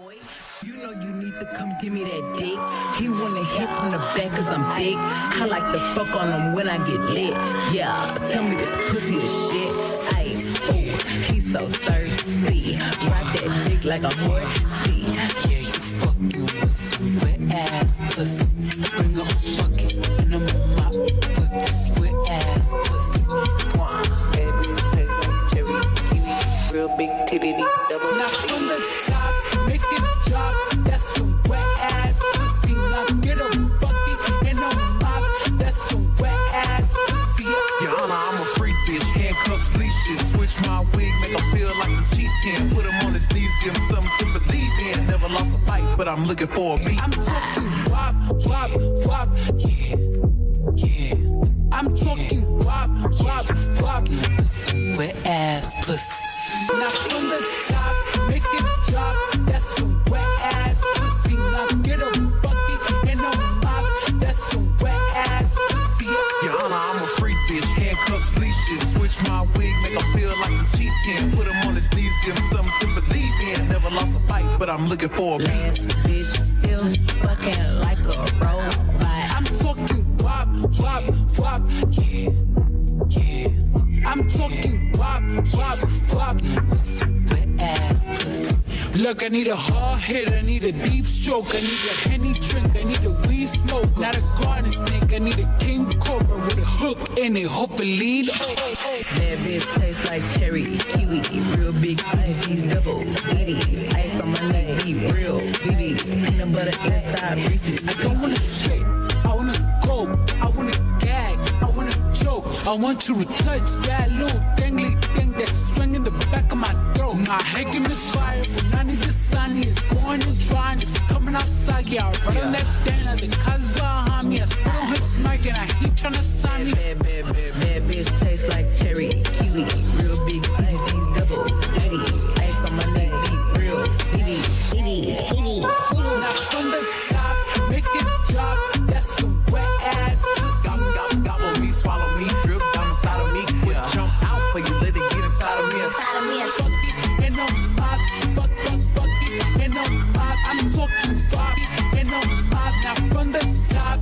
boy. You know you need to come give me that dick. He wanna hit from the back cause I'm thick. I like to fuck on him when I get lit. Yeah, tell me this pussy is shit. Ayy, ooh, he's so thirsty. Ride that dick like a horsey. Yeah, you fucking with some wet ass pussy. Bring a bucket and I'm a mop with this wet ass pussy. Baby, taste like cherry, kiwi, real big titty, double. Now from the top, make it drop. That's some wet ass pussy. Now get a bucket and a mop. That's some wet ass pussy. Your Honor, I'm a freak bitch. Handcuffs, leashes. Switch my wig, make him feel like I'm cheating. Put him on his knees, give him something to believe in. Never lost a fight, but I'm looking for a beat. I'm talking wop, wop, wop. Yeah, yeah. I'm talking wop, wop, wop. With some wet ass pussy. Now from the top, make it drop. That's some wet ass pussy. Now get a bucket and a mop. That's some wet ass pussy. Your Honor, I'm a freak bitch. Handcuffs, leashes. Switch my wig, make him feel like I'm cheating. Put him on his knees, give him something to believe in. Never lost a fight, but I'm looking for a beat. Last bitch still fucking like a robot. I'm talking wop, wop, wop. Yeah, yeah. I'm talking wop, wop, wop. With some wet ass pussy. Look, I need a hard hit, I need a deep stroke, I need a Henny drink, I need a weed smoke, not a garden snake, I need a king cobra with a hook in it, hopefully. That bitch tastes like cherry, kiwi, real big titties, these double titties. Ice on my neck, deep, real BBs, peanut butter inside Reese's. I don't wanna straight, I wanna go, I wanna gag, I wanna choke. I want you to touch that little dangly thing that's swinging the back of my throat. My head can misfire, but none of the sun is going and drying. It's coming outside, yeah. I run on that thing like the cuz behind me. I spit on his mic and I heat tryna sign me. Bad bitch tastes like cherry, kiwi, real big titties, these double titties. Ice on my neck, deep, real BBs. Now from the top, make it drop. That's some wet ass pussy. Gobble me, swallow me, drip down inside of me. Quick jump out for you, let it get inside of me. Bucket and a mop, bucket and a mop. I'm talking bucket and a mop. Now from the top,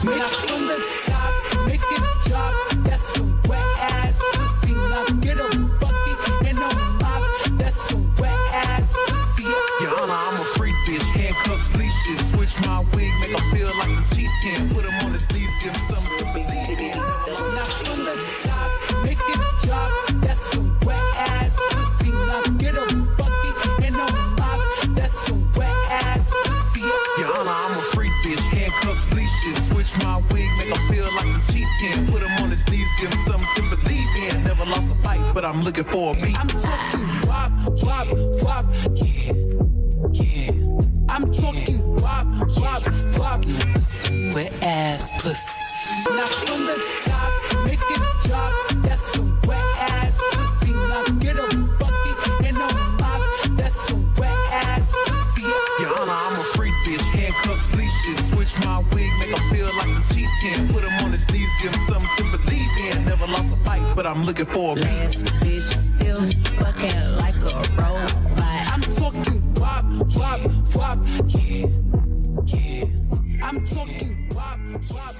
now from the top, make it drop. That's some wet ass pussy. Now get a bucket and a mop. That's some wet ass pussy. Your Honor, I'm a freak bitch. Handcuffs, leashes. Switch my wig, make him feel like I'm cheating. Put him on his knees, give him something to believe in. Now from the top, make it drop. That's some wet ass pussy. Now get a bucket and a mop. That's some wet ass pussy. Your Honor, I'm a freak bitch. Handcuffs, leashes. Switch my wig, make him feel like I'm cheating. Put him on his knees, give him something to believe in. Never lost a fight, but I'm looking for a beat. I'm talking wop, wop, wop. Yeah, yeah. I'm talking wop, wop, wop. With some wet ass pussy. Now from the top, make it drop. That's some wet ass pussy. Now get a bucket and a mop. That's some wet ass pussy. Your Honor, I'm a freak bitch. Handcuffs, leashes. Switch my wig, make him feel like I'm cheating. Put him on his knees, give him something to believe in. Never lost a fight, but I'm looking for a beat. Last bitch still fucking like a robot. I'm talking wop, wop, wop. Yeah, yeah. I'm talking wop, wop.